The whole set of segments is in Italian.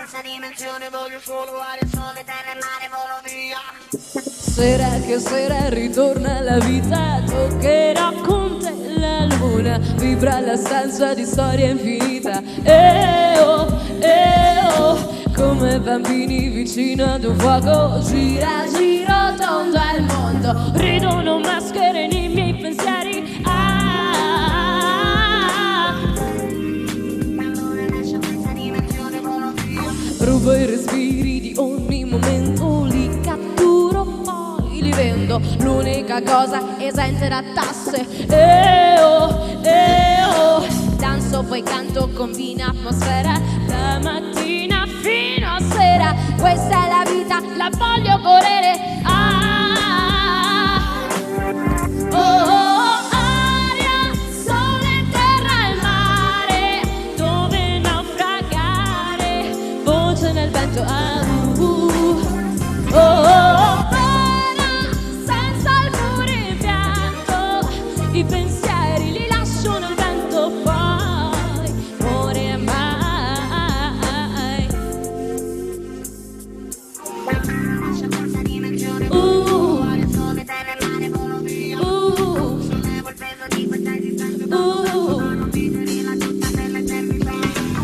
questa dimensione, voglio solo aria, sole, terra e mare, volo via. Sera che sera ritorna la vita, toccherà con te la luna, vibra la stanza di storia infinita. Oh, come bambini vicino ad un fuoco, gira, gira, tonda il mondo, ridono maschere nei miei pensieri. Rubo i respiri di ogni momento, li catturo, poi li vendo, l'unica cosa esente da tasse. Danzo poi canto, combina atmosfera, da mattina fino a sera. Questa è la vita, la voglio correre. Aria, sole, terra e mare, dove naufragare, voce nel vento. Pena, senza alcun pianto, i pensieri li lascio nel vento, poi muore mai. Questa dimensione, aria, sole, terra e mare, volo via. Sollevo il peso di questa esistenza, non vivere la tutta per l'eternità.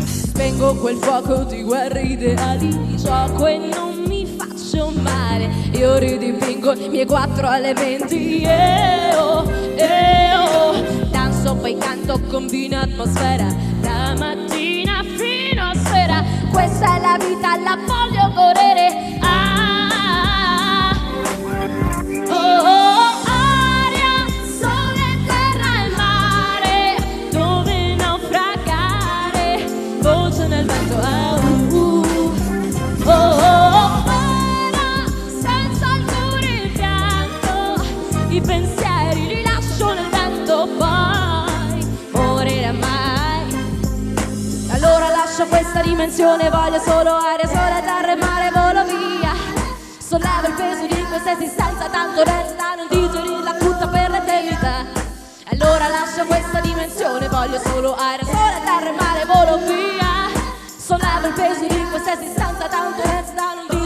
Spengo quel fuoco di guerre ideali, gioco e non mi faccio male. Io ridipingo i miei 4 elementi. Danzo poi canto, combino atmosfera, da mattina fino a sera. Questa è la vita, la voglio correre. Aria, sole, terra e mare, dove naufragare, voce nel vento. Pena, senza alcun pianto, i pensieri li lascio nel vento, poi morirà mai. Allora lascio questa dimensione, voglio solo aria, sole, terra e mare, volo via. Sollevo il peso di questa esistenza, tanto resta non digerirla tutta per l'eternità. Allora lascio questa dimensione, voglio solo aria, sole, terra e mare, volo via. Sollevo il peso di questa esistenza, tanto resta non digerirla.